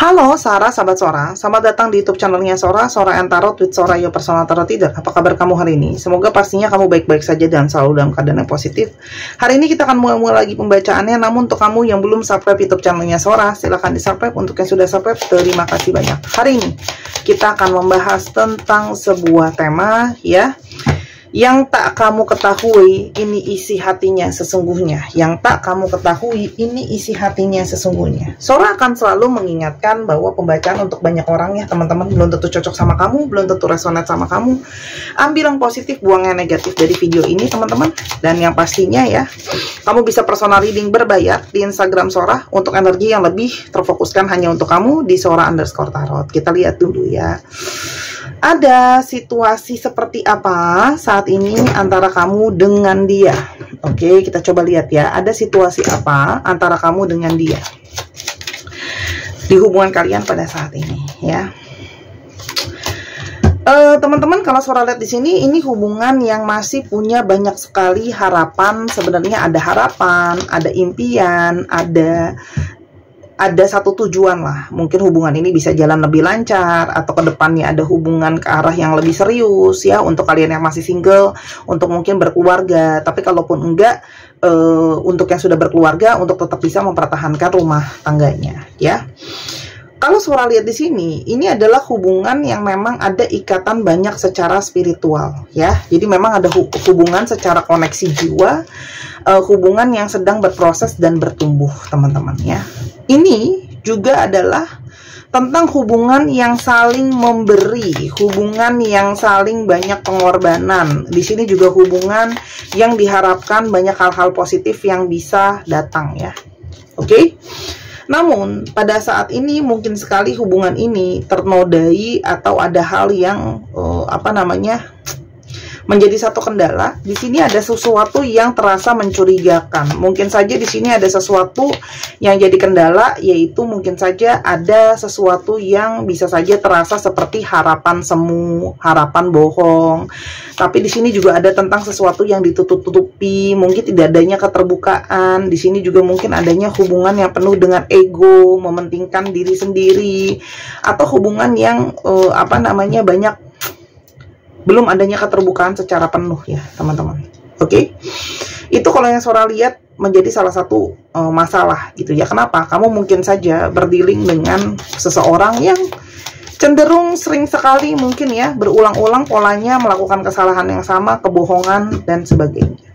Halo Sarah, sahabat Sora. Selamat datang di YouTube channelnya Sora, Sora and Tarot with Sora, your personal tarot reader. Apa kabar kamu hari ini? Semoga pastinya kamu baik-baik saja dan selalu dalam keadaan yang positif. Hari ini kita akan mulai lagi pembacaannya. Namun untuk kamu yang belum subscribe YouTube channelnya Sora, silahkan di subscribe. Untuk yang sudah subscribe, terima kasih banyak. Hari ini kita akan membahas tentang sebuah tema ya, yang tak kamu ketahui ini isi hatinya sesungguhnya. Yang tak kamu ketahui ini isi hatinya sesungguhnya. Sora akan selalu mengingatkan bahwa pembacaan untuk banyak orang ya teman-teman, belum tentu cocok sama kamu, belum tentu resonate sama kamu. Ambil yang positif, buang yang negatif dari video ini teman-teman. Dan yang pastinya ya, kamu bisa personal reading berbayar di Instagram Sora untuk energi yang lebih terfokuskan hanya untuk kamu di Sora_tarot. Kita lihat dulu ya, ada situasi seperti apa saat ini antara kamu dengan dia. Oke, kita coba lihat ya, ada situasi apa antara kamu dengan dia di hubungan kalian pada saat ini ya. Teman-teman, kalau Sora lihat di sini, ini hubungan yang masih punya banyak sekali harapan. Sebenarnya ada harapan, ada impian, ada satu tujuan lah. Mungkin hubungan ini bisa jalan lebih lancar, atau ke depannya ada hubungan ke arah yang lebih serius ya, untuk kalian yang masih single, untuk mungkin berkeluarga. Tapi kalaupun enggak, untuk yang sudah berkeluarga, untuk tetap bisa mempertahankan rumah tangganya ya. Kalau Sora lihat di sini, ini adalah hubungan yang memang ada ikatan banyak secara spiritual ya. Jadi memang ada hubungan secara koneksi jiwa, hubungan yang sedang berproses dan bertumbuh teman-teman ya. Ini juga adalah tentang hubungan yang saling memberi, hubungan yang saling banyak pengorbanan. Di sini juga hubungan yang diharapkan banyak hal-hal positif yang bisa datang ya. Oke? Namun pada saat ini mungkin sekali hubungan ini ternodai atau ada hal yang menjadi satu kendala. Di sini ada sesuatu yang terasa mencurigakan. Mungkin saja di sini ada sesuatu yang jadi kendala, yaitu mungkin saja ada sesuatu yang bisa saja terasa seperti harapan semu, harapan bohong. Tapi di sini juga ada tentang sesuatu yang ditutup-tutupi, mungkin tidak adanya keterbukaan. Di sini juga mungkin adanya hubungan yang penuh dengan ego, mementingkan diri sendiri, atau hubungan yang banyak belum adanya keterbukaan secara penuh ya teman-teman. Oke, itu kalau yang Sora lihat menjadi salah satu masalah gitu ya. Kenapa? Kamu mungkin saja berdealing dengan seseorang yang cenderung sering sekali mungkin ya berulang-ulang polanya melakukan kesalahan yang sama, kebohongan dan sebagainya.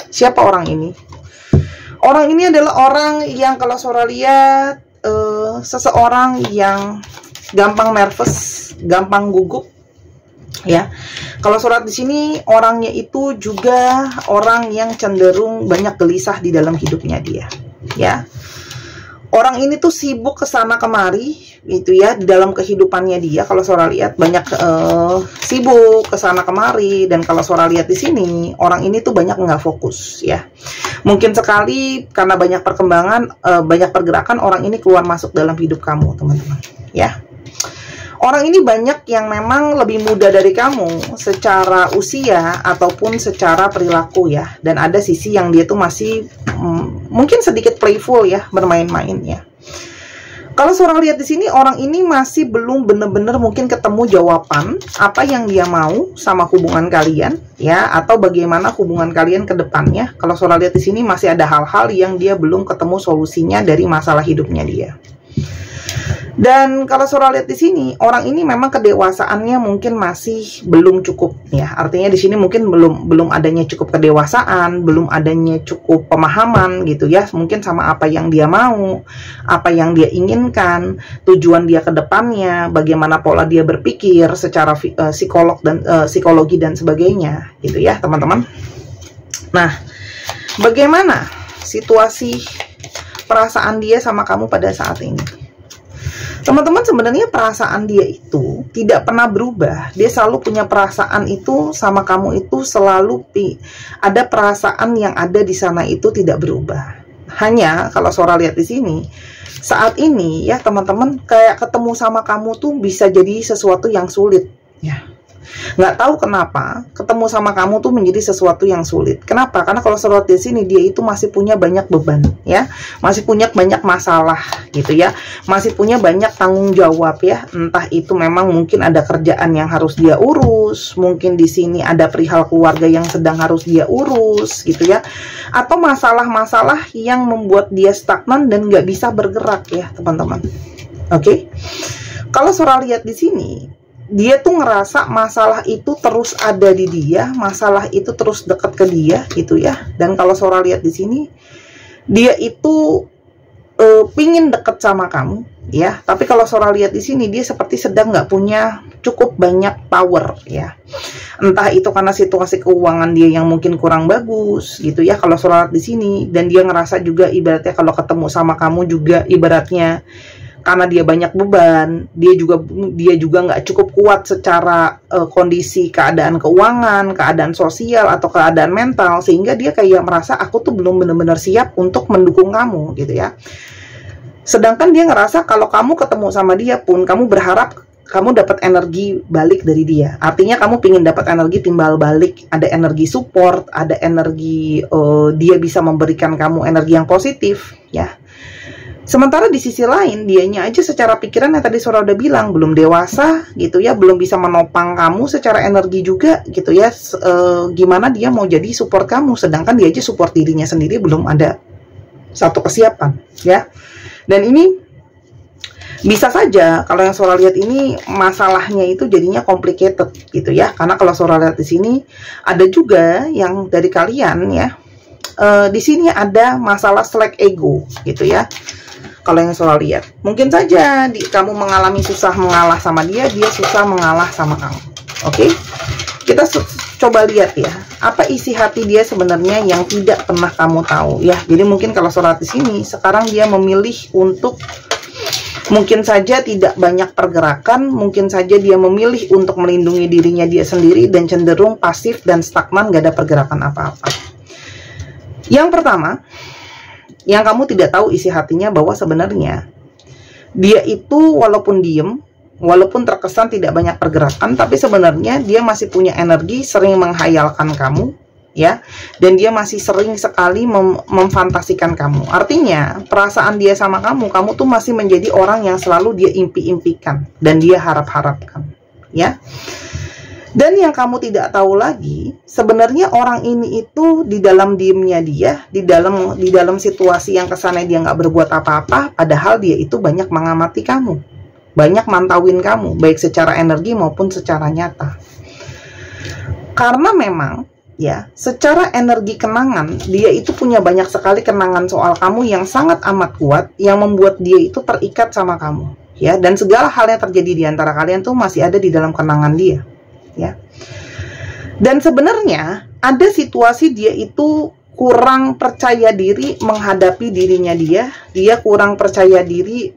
Siapa orang ini? Orang ini adalah orang yang kalau Sora lihat seseorang yang gampang nervous, gampang gugup ya. Kalau surat di sini, orangnya itu juga orang yang cenderung banyak gelisah di dalam hidupnya dia ya. Orang ini tuh sibuk kesana kemari gitu ya di dalam kehidupannya dia. Kalau Sora lihat banyak sibuk kesana kemari, dan kalau Sora lihat di sini orang ini tuh banyak nggak fokus ya. Mungkin sekali karena banyak perkembangan, banyak pergerakan, orang ini keluar masuk dalam hidup kamu teman-teman ya. Orang ini banyak yang memang lebih muda dari kamu secara usia ataupun secara perilaku ya. Dan ada sisi yang dia tuh masih mungkin sedikit playful ya, bermain-main ya. Kalau Sora lihat di sini, orang ini masih belum benar-benar mungkin ketemu jawaban apa yang dia mau sama hubungan kalian ya, atau bagaimana hubungan kalian ke depannya. Kalau Sora lihat di sini masih ada hal-hal yang dia belum ketemu solusinya dari masalah hidupnya dia. Dan kalau Sora lihat di sini, orang ini memang kedewasaannya mungkin masih belum cukup ya. Artinya di sini mungkin belum adanya cukup kedewasaan, belum adanya cukup pemahaman gitu ya. Mungkin sama apa yang dia mau, apa yang dia inginkan, tujuan dia ke depannya, bagaimana pola dia berpikir secara psikologi dan sebagainya gitu ya, teman-teman. Nah, bagaimana situasi perasaan dia sama kamu pada saat ini? Teman-teman, sebenarnya perasaan dia itu tidak pernah berubah. Dia selalu punya perasaan itu sama kamu, itu selalu ada perasaan yang ada di sana itu tidak berubah. Hanya kalau Sora lihat di sini, saat ini ya teman-teman, kayak ketemu sama kamu tuh bisa jadi sesuatu yang sulit ya. Nggak tahu kenapa ketemu sama kamu tuh menjadi sesuatu yang sulit. Kenapa? Karena kalau surat di sini dia itu masih punya banyak beban, ya, masih punya banyak masalah gitu ya, masih punya banyak tanggung jawab ya. Entah itu memang mungkin ada kerjaan yang harus dia urus, mungkin di sini ada perihal keluarga yang sedang harus dia urus gitu ya, atau masalah-masalah yang membuat dia stagnan dan nggak bisa bergerak ya teman-teman. Oke, kalau Sora lihat di sini, dia tuh ngerasa masalah itu terus ada di dia, masalah itu terus dekat ke dia gitu ya. Dan kalau Sora lihat di sini, dia itu pingin deket sama kamu ya. Tapi kalau Sora lihat di sini, dia seperti sedang nggak punya cukup banyak power ya. Entah itu karena situasi keuangan dia yang mungkin kurang bagus gitu ya. Kalau Sora lihat di sini, dan dia ngerasa juga ibaratnya kalau ketemu sama kamu juga ibaratnya karena dia banyak beban, dia juga nggak cukup kuat secara kondisi keadaan keuangan, keadaan sosial atau keadaan mental, sehingga dia kayak merasa aku tuh belum benar-benar siap untuk mendukung kamu gitu ya. Sedangkan dia ngerasa kalau kamu ketemu sama dia pun kamu berharap kamu dapat energi balik dari dia. Artinya kamu pingin dapat energi timbal balik, ada energi support, ada energi dia bisa memberikan kamu energi yang positif ya. Sementara di sisi lain, dianya aja secara pikiran yang tadi Sora udah bilang, belum dewasa gitu ya, belum bisa menopang kamu secara energi juga gitu ya. Gimana dia mau jadi support kamu, sedangkan dia aja support dirinya sendiri belum ada satu kesiapan ya. Dan ini bisa saja kalau yang Sora lihat ini masalahnya itu jadinya complicated gitu ya. Karena kalau Sora lihat di sini ada juga yang dari kalian ya, di sini ada masalah slack ego gitu ya. Kalau yang Sora lihat, mungkin saja kamu mengalami susah mengalah sama dia, dia susah mengalah sama kamu. Oke, kita coba lihat ya, apa isi hati dia sebenarnya yang tidak pernah kamu tahu ya. Jadi mungkin kalau Sora di sini, sekarang dia memilih untuk mungkin saja tidak banyak pergerakan, mungkin saja dia memilih untuk melindungi dirinya dia sendiri dan cenderung pasif dan stagnan, gak ada pergerakan apa-apa. Yang pertama, yang kamu tidak tahu isi hatinya bahwa sebenarnya dia itu walaupun diem, walaupun terkesan tidak banyak pergerakan, tapi sebenarnya dia masih punya energi, sering menghayalkan kamu ya, dan dia masih sering sekali memfantasikan kamu. Artinya perasaan dia sama kamu tuh masih menjadi orang yang selalu dia impi-impikan dan dia harap-harapkan ya. Dan yang kamu tidak tahu lagi, sebenarnya orang ini itu di dalam diemnya dia, di dalam situasi yang kesannya dia nggak berbuat apa-apa, padahal dia itu banyak mengamati kamu, banyak mantauin kamu, baik secara energi maupun secara nyata. Karena memang ya, secara energi kenangan, dia itu punya banyak sekali kenangan soal kamu yang sangat amat kuat, yang membuat dia itu terikat sama kamu ya. Dan segala hal yang terjadi di antara kalian tuh masih ada di dalam kenangan dia ya. Dan sebenarnya ada situasi dia itu kurang percaya diri menghadapi dirinya dia kurang percaya diri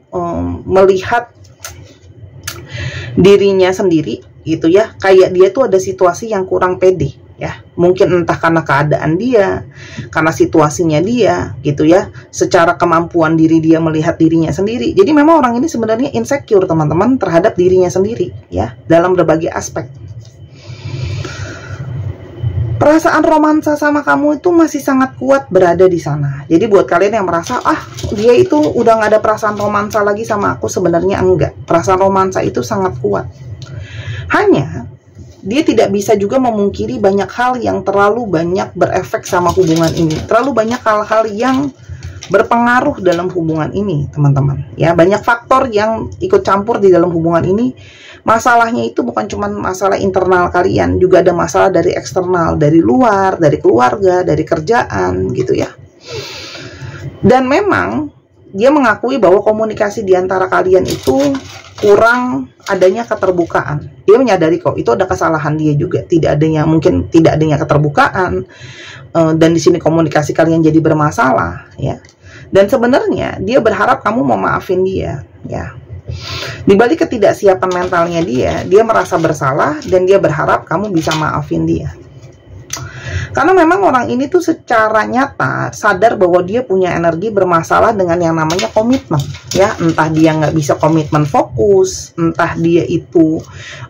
melihat dirinya sendiri gitu ya. Kayak dia tuh ada situasi yang kurang pede ya. Mungkin entah karena keadaan dia, karena situasinya dia gitu ya, secara kemampuan diri dia melihat dirinya sendiri. Jadi memang orang ini sebenarnya insecure teman-teman terhadap dirinya sendiri ya, dalam berbagai aspek. Perasaan romansa sama kamu itu masih sangat kuat berada di sana. Jadi buat kalian yang merasa, dia itu udah gak ada perasaan romansa lagi sama aku, sebenarnya enggak. Perasaan romansa itu sangat kuat. Hanya, dia tidak bisa juga memungkiri banyak hal yang terlalu banyak berefek sama hubungan ini. Terlalu banyak hal-hal yang berpengaruh dalam hubungan ini, teman-teman. Ya, banyak faktor yang ikut campur di dalam hubungan ini. Masalahnya itu bukan cuma masalah internal kalian, juga ada masalah dari eksternal, dari luar, dari keluarga, dari kerjaan gitu ya. Dan memang dia mengakui bahwa komunikasi di antara kalian itu kurang adanya keterbukaan. Dia menyadari kok itu ada kesalahan dia juga, mungkin tidak adanya keterbukaan, dan di sini komunikasi kalian jadi bermasalah ya. Dan sebenarnya dia berharap kamu mau maafin dia ya. Di balik ketidaksiapan mentalnya dia merasa bersalah dan dia berharap kamu bisa maafin dia. Karena memang orang ini tuh secara nyata sadar bahwa dia punya energi bermasalah dengan yang namanya komitmen, ya. Entah dia nggak bisa komitmen fokus, entah dia itu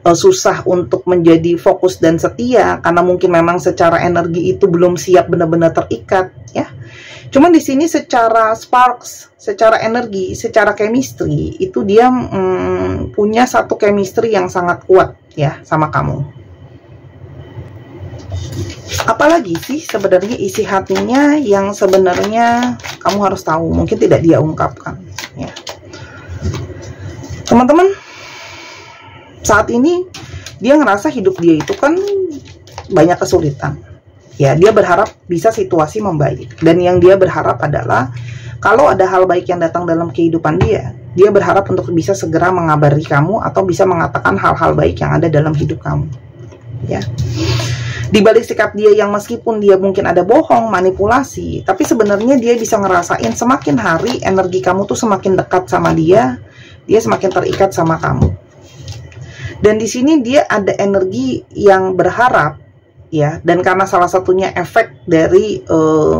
susah untuk menjadi fokus dan setia karena mungkin memang secara energi itu belum siap benar-benar terikat, ya. Cuman di sini secara sparks, secara energi, secara chemistry itu dia punya satu chemistry yang sangat kuat, ya, sama kamu. Apalagi sih sebenarnya isi hatinya yang sebenarnya kamu harus tahu, mungkin tidak dia ungkapkan, ya. Teman-teman, saat ini dia ngerasa hidup dia itu kan banyak kesulitan, ya. Dia berharap bisa situasi membaik, dan yang dia berharap adalah kalau ada hal baik yang datang dalam kehidupan dia berharap untuk bisa segera mengabari kamu atau bisa mengatakan hal-hal baik yang ada dalam hidup kamu, ya. Di balik sikap dia yang meskipun dia mungkin ada bohong, manipulasi, tapi sebenarnya dia bisa ngerasain semakin hari energi kamu tuh semakin dekat sama dia semakin terikat sama kamu. Dan di sini dia ada energi yang berharap, ya, dan karena salah satunya efek dari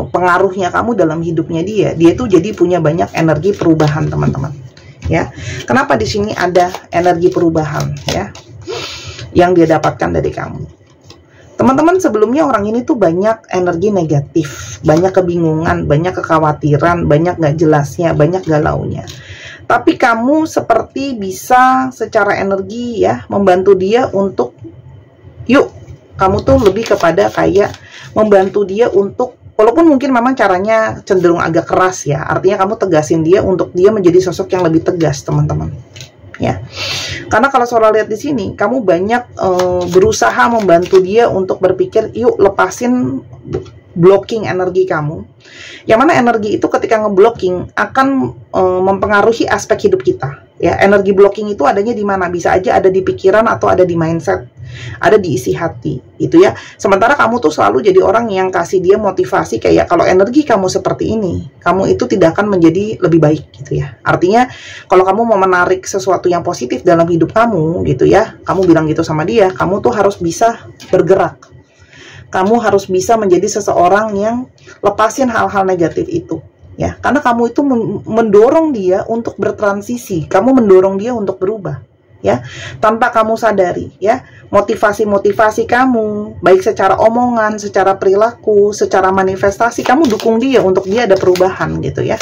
pengaruhnya kamu dalam hidupnya dia tuh jadi punya banyak energi perubahan, teman-teman, ya. Kenapa di sini ada energi perubahan, ya, yang dia dapatkan dari kamu? Teman-teman, sebelumnya orang ini tuh banyak energi negatif, banyak kebingungan, banyak kekhawatiran, banyak gak jelasnya, banyak galaunya. Tapi kamu seperti bisa secara energi, ya, membantu dia untuk, yuk, kamu tuh lebih kepada kayak membantu dia untuk, walaupun mungkin memang caranya cenderung agak keras, ya, artinya kamu tegasin dia untuk dia menjadi sosok yang lebih tegas, teman-teman, ya. Karena kalau Sora lihat di sini, kamu banyak berusaha membantu dia untuk berpikir, yuk lepasin blocking energi kamu. Yang mana energi itu ketika ngeblocking akan mempengaruhi aspek hidup kita, ya. Energi blocking itu adanya di mana? Bisa aja ada di pikiran atau ada di mindset, ada di isi hati, gitu ya. Sementara kamu tuh selalu jadi orang yang kasih dia motivasi kayak kalau energi kamu seperti ini, kamu itu tidak akan menjadi lebih baik, gitu ya. Artinya kalau kamu mau menarik sesuatu yang positif dalam hidup kamu, gitu ya, kamu bilang gitu sama dia, kamu tuh harus bisa bergerak. Kamu harus bisa menjadi seseorang yang lepasin hal-hal negatif itu, ya. Karena kamu itu mendorong dia untuk bertransisi, kamu mendorong dia untuk berubah, ya, tanpa kamu sadari, ya. Motivasi-motivasi kamu, baik secara omongan, secara perilaku, secara manifestasi, kamu dukung dia untuk dia ada perubahan, gitu ya.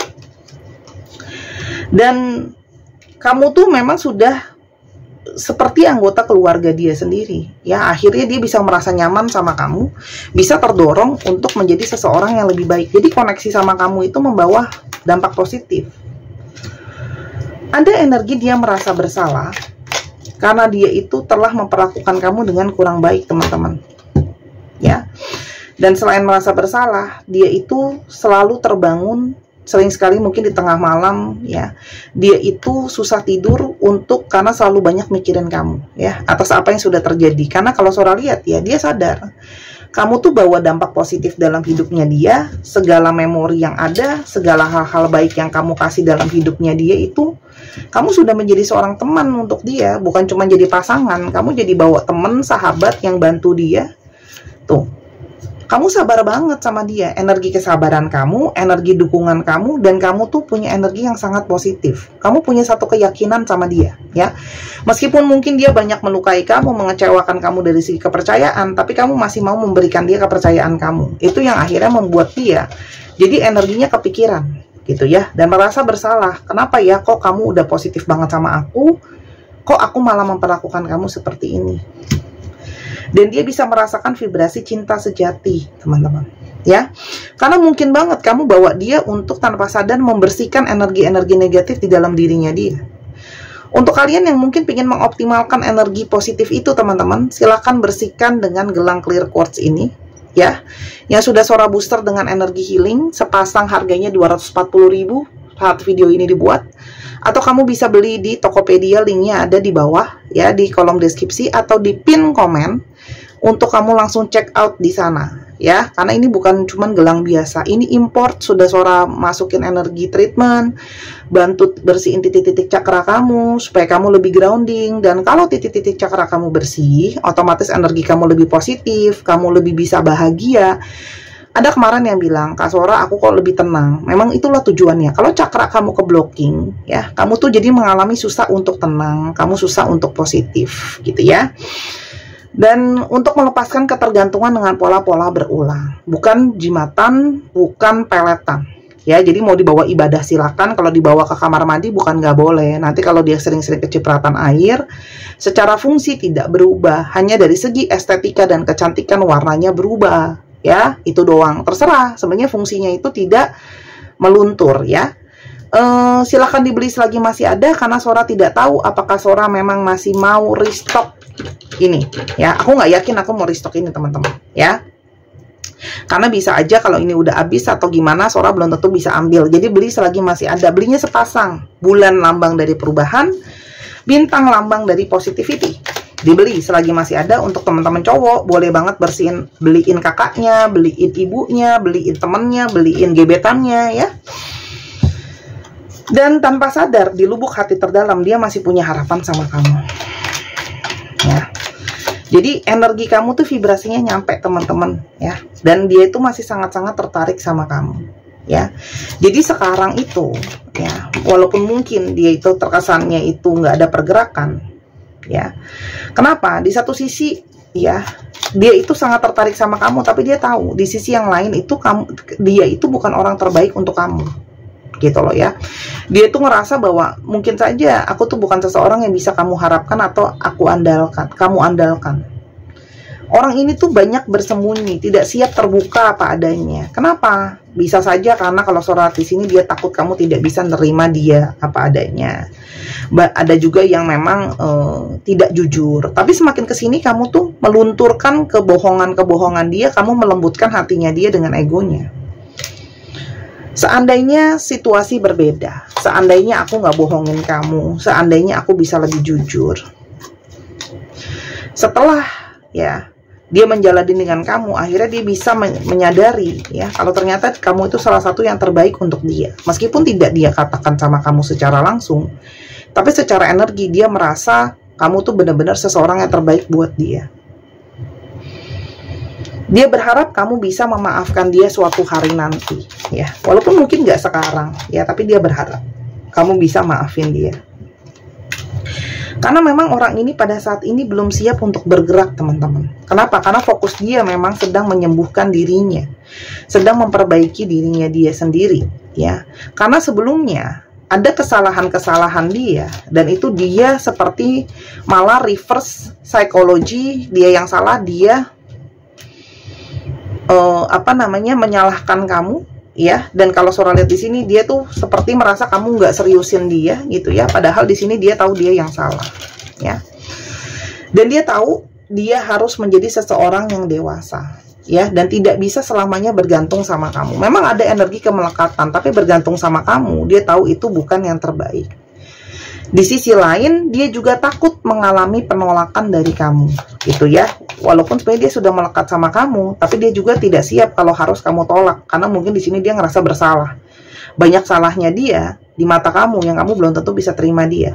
Dan kamu tuh memang sudah seperti anggota keluarga dia sendiri, ya. Akhirnya dia bisa merasa nyaman sama kamu, bisa terdorong untuk menjadi seseorang yang lebih baik. Jadi koneksi sama kamu itu membawa dampak positif. Ada energi dia merasa bersalah karena dia itu telah memperlakukan kamu dengan kurang baik, teman-teman, ya. Dan selain merasa bersalah, dia itu selalu terbangun, sering sekali mungkin di tengah malam, ya. Dia itu susah tidur karena selalu banyak mikirin kamu, ya, atas apa yang sudah terjadi. Karena kalau Sora lihat, ya, dia sadar kamu tuh bawa dampak positif dalam hidupnya dia, segala memori yang ada, segala hal-hal baik yang kamu kasih dalam hidupnya dia itu, kamu sudah menjadi seorang teman untuk dia, bukan cuma jadi pasangan, kamu jadi bawa teman, sahabat yang bantu dia. Tuh, kamu sabar banget sama dia, energi kesabaran kamu, energi dukungan kamu, dan kamu tuh punya energi yang sangat positif. Kamu punya satu keyakinan sama dia, ya. Meskipun mungkin dia banyak melukai kamu, mengecewakan kamu dari segi kepercayaan, tapi kamu masih mau memberikan dia kepercayaan kamu. Itu yang akhirnya membuat dia jadi energinya kepikiran, gitu ya, dan merasa bersalah. Kenapa ya, kok kamu udah positif banget sama aku, kok aku malah memperlakukan kamu seperti ini? Dan dia bisa merasakan vibrasi cinta sejati, teman-teman, ya. Karena mungkin banget kamu bawa dia untuk tanpa sadar membersihkan energi-energi negatif di dalam dirinya dia. Untuk kalian yang mungkin ingin mengoptimalkan energi positif itu, teman-teman, silakan bersihkan dengan gelang clear quartz ini, ya. Yang sudah Sora booster dengan energi healing, sepasang harganya 240.000 saat video ini dibuat. Atau kamu bisa beli di Tokopedia, linknya ada di bawah, ya, di kolom deskripsi atau di pin komen, untuk kamu langsung check out di sana, ya, karena ini bukan cuman gelang biasa, ini import. Sudah Sora masukin energi treatment, bantu bersihin titik-titik cakra kamu supaya kamu lebih grounding. Dan kalau titik-titik cakra kamu bersih, otomatis energi kamu lebih positif, kamu lebih bisa bahagia. Ada kemarin yang bilang, Kak Sora, aku kok lebih tenang. Memang itulah tujuannya. Kalau cakra kamu ke blocking, ya, kamu tuh jadi mengalami susah untuk tenang, kamu susah untuk positif, gitu ya. Dan untuk melepaskan ketergantungan dengan pola-pola berulang, bukan jimatan, bukan peletan, ya. Jadi mau dibawa ibadah silakan, kalau dibawa ke kamar mandi bukan nggak boleh. Nanti kalau dia sering-sering kecipratan air, secara fungsi tidak berubah, hanya dari segi estetika dan kecantikan warnanya berubah, ya. Itu doang, terserah. Sebenarnya fungsinya itu tidak meluntur, ya. Silahkan dibeli selagi masih ada, karena Sora tidak tahu apakah Sora memang masih mau restock ini, ya. Aku nggak yakin aku mau restock ini, teman-teman, ya, karena bisa aja kalau ini udah habis atau gimana, Sora belum tentu bisa ambil. Jadi beli selagi masih ada. Belinya sepasang, bulan lambang dari perubahan, bintang lambang dari positivity. Dibeli selagi masih ada. Untuk teman-teman cowok boleh banget bersihin, beliin kakaknya, beliin ibunya, beliin temennya, beliin gebetannya, ya. Dan tanpa sadar, di lubuk hati terdalam dia masih punya harapan sama kamu, ya. Jadi energi kamu tuh vibrasinya nyampe, teman-teman, ya. Dan dia itu masih sangat-sangat tertarik sama kamu, ya. Jadi sekarang itu, ya, walaupun mungkin dia itu terkesannya itu nggak ada pergerakan, ya. Kenapa? Di satu sisi, ya, dia itu sangat tertarik sama kamu, tapi dia tahu di sisi yang lain itu dia itu bukan orang terbaik untuk kamu, gitu loh, ya. Dia tuh ngerasa bahwa mungkin saja aku tuh bukan seseorang yang bisa kamu harapkan atau kamu andalkan. Orang ini tuh banyak bersembunyi, tidak siap terbuka apa adanya. Kenapa? Bisa saja karena kalau Sora di sini dia takut kamu tidak bisa nerima dia apa adanya. Ada juga yang memang tidak jujur. Tapi semakin kesini kamu tuh melunturkan kebohongan-kebohongan dia, kamu melembutkan hatinya dia dengan egonya. Seandainya situasi berbeda, seandainya aku nggak bohongin kamu, seandainya aku bisa lebih jujur. Setelah, ya, dia menjalani dengan kamu, akhirnya dia bisa menyadari, ya, kalau ternyata kamu itu salah satu yang terbaik untuk dia. Meskipun tidak dia katakan sama kamu secara langsung, tapi secara energi dia merasa kamu tuh benar-benar seseorang yang terbaik buat dia. Dia berharap kamu bisa memaafkan dia suatu hari nanti, ya. Walaupun mungkin nggak sekarang, ya, tapi dia berharap kamu bisa maafin dia. Karena memang orang ini pada saat ini belum siap untuk bergerak, teman-teman. Kenapa? Karena fokus dia memang sedang menyembuhkan dirinya, sedang memperbaiki dirinya dia sendiri, ya. Karena sebelumnya ada kesalahan-kesalahan dia, dan itu dia seperti malah reverse psychology, dia yang salah, dia menyalahkan kamu, ya. Dan kalau Sora lihat di sini, dia tuh seperti merasa kamu nggak seriusin dia, gitu ya. Padahal di sini dia tahu dia yang salah, ya. Dan dia tahu dia harus menjadi seseorang yang dewasa, ya, dan tidak bisa selamanya bergantung sama kamu. Memang ada energi kemelekatan, tapi bergantung sama kamu, dia tahu itu bukan yang terbaik. Di sisi lain, dia juga takut mengalami penolakan dari kamu, gitu ya. Walaupun sebenarnya dia sudah melekat sama kamu, tapi dia juga tidak siap kalau harus kamu tolak, karena mungkin di sini dia ngerasa bersalah. Banyak salahnya dia di mata kamu yang kamu belum tentu bisa terima dia.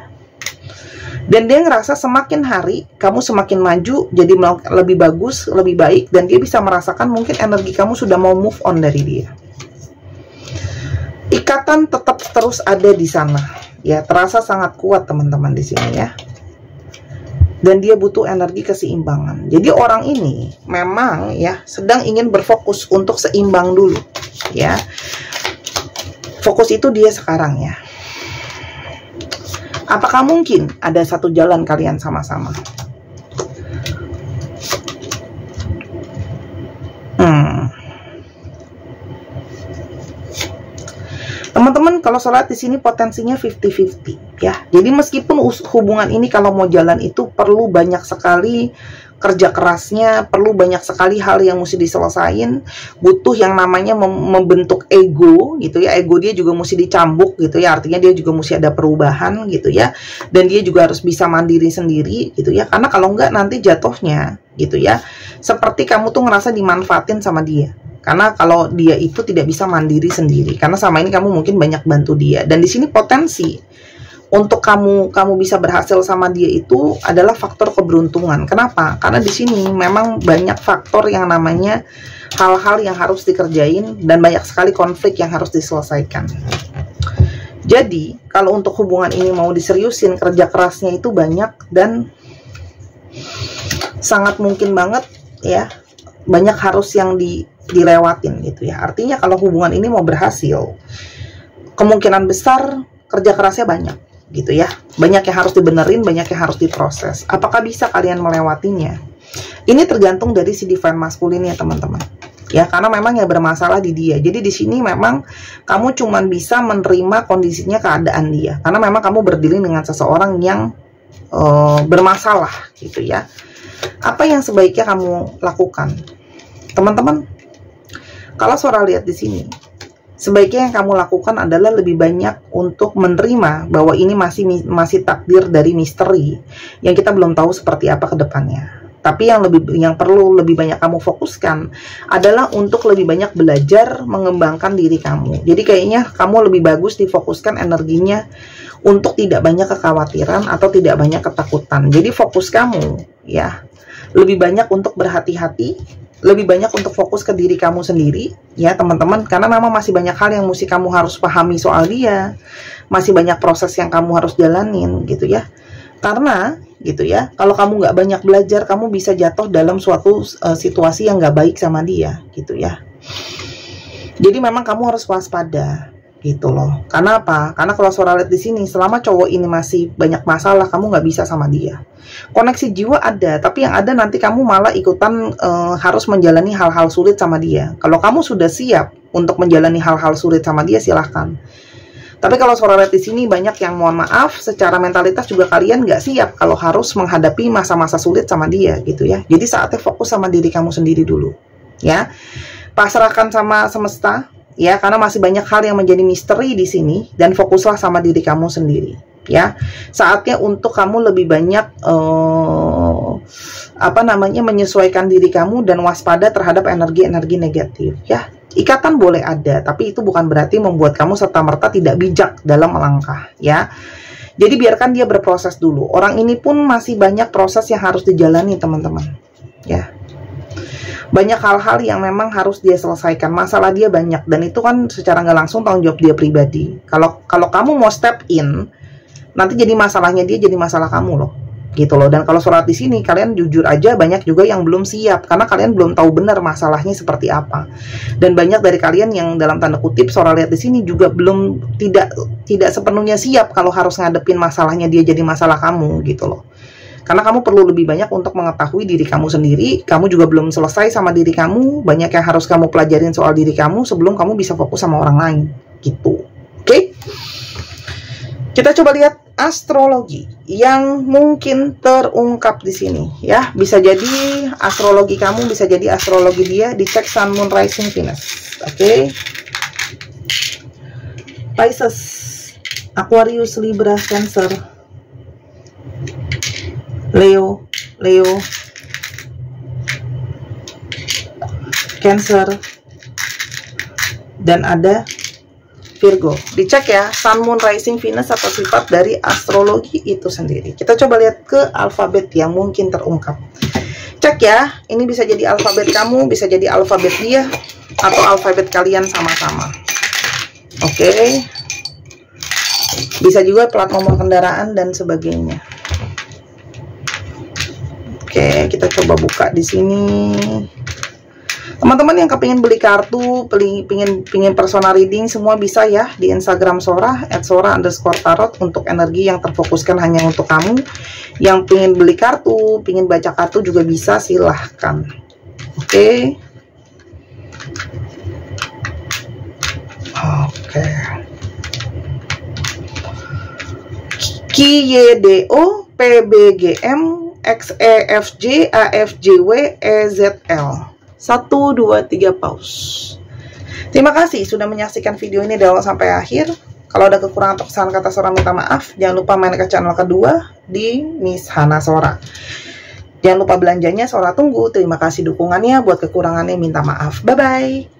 Dan dia ngerasa semakin hari kamu semakin maju, jadi lebih bagus, lebih baik, dan dia bisa merasakan mungkin energi kamu sudah mau move on dari dia. Ikatan tetap terus ada di sana, ya, terasa sangat kuat, teman-teman, di sini, ya. Dan dia butuh energi keseimbangan. Jadi orang ini memang, ya, sedang ingin berfokus untuk seimbang dulu, ya. Fokus itu dia sekarang, ya. Apakah mungkin ada satu jalan kalian sama-sama? Teman-teman, kalau sholat di sini potensinya 50-50, ya. Jadi meskipun hubungan ini kalau mau jalan itu perlu banyak sekali kerja kerasnya, perlu banyak sekali hal yang mesti diselesain, butuh yang namanya membentuk ego gitu ya. Ego dia juga mesti dicambuk gitu ya, artinya dia juga mesti ada perubahan gitu ya, dan dia juga harus bisa mandiri sendiri gitu ya, karena kalau enggak nanti jatuhnya gitu ya seperti kamu tuh ngerasa dimanfaatin sama dia. Karena kalau dia itu tidak bisa mandiri sendiri, karena sama ini kamu mungkin banyak bantu dia, dan di sini potensi untuk kamu bisa berhasil sama dia itu adalah faktor keberuntungan. Kenapa? Karena di sini memang banyak faktor yang namanya hal-hal yang harus dikerjain dan banyak sekali konflik yang harus diselesaikan. Jadi, kalau untuk hubungan ini mau diseriusin, kerja kerasnya itu banyak dan sangat mungkin banget ya, banyak harus yang dilewatin gitu ya. Artinya kalau hubungan ini mau berhasil, kemungkinan besar kerja kerasnya banyak gitu ya, banyak yang harus dibenerin, banyak yang harus diproses. Apakah bisa kalian melewatinya? Ini tergantung dari si divine maskulin ya teman-teman ya, karena memang ya bermasalah di dia. Jadi di sini memang kamu cuman bisa menerima kondisinya, keadaan dia, karena memang kamu berdealing dengan seseorang yang bermasalah gitu ya. Apa yang sebaiknya kamu lakukan teman-teman? Kalau Sora lihat di sini, sebaiknya yang kamu lakukan adalah lebih banyak untuk menerima bahwa ini masih takdir dari misteri yang kita belum tahu seperti apa ke depannya. Tapi yang perlu lebih banyak kamu fokuskan adalah untuk lebih banyak belajar mengembangkan diri kamu. Jadi kayaknya kamu lebih bagus difokuskan energinya untuk tidak banyak kekhawatiran atau tidak banyak ketakutan. Jadi fokus kamu ya lebih banyak untuk berhati-hati, lebih banyak untuk fokus ke diri kamu sendiri ya teman-teman, karena memang masih banyak hal yang mesti kamu harus pahami soal dia, masih banyak proses yang kamu harus jalanin gitu ya. Karena gitu ya, kalau kamu nggak banyak belajar, kamu bisa jatuh dalam suatu situasi yang nggak baik sama dia gitu ya. Jadi memang kamu harus waspada gitu loh. Karena apa? Karena kalau Sora lihat di sini, selama cowok ini masih banyak masalah, kamu nggak bisa sama dia. Koneksi jiwa ada, tapi yang ada nanti kamu malah ikutan harus menjalani hal-hal sulit sama dia. Kalau kamu sudah siap untuk menjalani hal-hal sulit sama dia, silahkan. Tapi kalau Sora lihat di sini banyak yang mohon maaf, secara mentalitas juga kalian nggak siap kalau harus menghadapi masa-masa sulit sama dia gitu ya. Jadi saatnya fokus sama diri kamu sendiri dulu, ya. Pasrahkan sama semesta, ya, karena masih banyak hal yang menjadi misteri di sini, dan fokuslah sama diri kamu sendiri, ya. Saatnya untuk kamu lebih banyak menyesuaikan diri kamu dan waspada terhadap energi-energi negatif, ya. Ikatan boleh ada, tapi itu bukan berarti membuat kamu serta-merta tidak bijak dalam melangkah, ya. Jadi biarkan dia berproses dulu. Orang ini pun masih banyak proses yang harus dijalani, teman-teman, ya. Banyak hal-hal yang memang harus dia selesaikan. Masalah dia banyak, dan itu kan secara nggak langsung tanggung jawab dia pribadi. Kalau kamu mau step in, nanti jadi masalahnya dia jadi masalah kamu loh, gitu loh. Dan kalau surat di sini kalian jujur aja, banyak juga yang belum siap karena kalian belum tahu benar masalahnya seperti apa. Dan banyak dari kalian yang dalam tanda kutip Sora lihat di sini juga belum tidak sepenuhnya siap kalau harus ngadepin masalahnya dia jadi masalah kamu, gitu loh. Karena kamu perlu lebih banyak untuk mengetahui diri kamu sendiri. Kamu juga belum selesai sama diri kamu. Banyak yang harus kamu pelajarin soal diri kamu sebelum kamu bisa fokus sama orang lain, gitu. Oke? Kita coba lihat astrologi yang mungkin terungkap di sini, ya. Bisa jadi astrologi kamu, bisa jadi astrologi dia. Dicek Sun, Moon, Rising, Venus. Oke? Pisces, Aquarius, Libra, Cancer, Leo, Cancer, dan ada Virgo. Dicek ya, Sun, Moon, Rising, Venus atau sifat dari astrologi itu sendiri. Kita coba lihat ke alfabet yang mungkin terungkap. Cek ya, ini bisa jadi alfabet kamu, bisa jadi alfabet dia, atau alfabet kalian sama-sama. Oke. Bisa juga plat nomor kendaraan dan sebagainya. Oke, kita coba buka di sini. Teman-teman yang kepingin beli kartu, pingin personal reading, semua bisa ya di Instagram Sora @sora_tarot untuk energi yang terfokuskan hanya untuk kamu. Yang pingin beli kartu, pingin baca kartu juga bisa, silahkan. Oke. Oke. KYDO PBGM X, E, F, J, A, F, J, W, E, Z, L. 1, 2, 3, pause. Terima kasih sudah menyaksikan video ini dari awal sampai akhir. Kalau ada kekurangan atau kesalahan kata Sora minta maaf. Jangan lupa main ke channel kedua di Miss Hana Sora. Jangan lupa belanjanya Sora tunggu. Terima kasih dukungannya. Buat kekurangannya minta maaf. Bye-bye.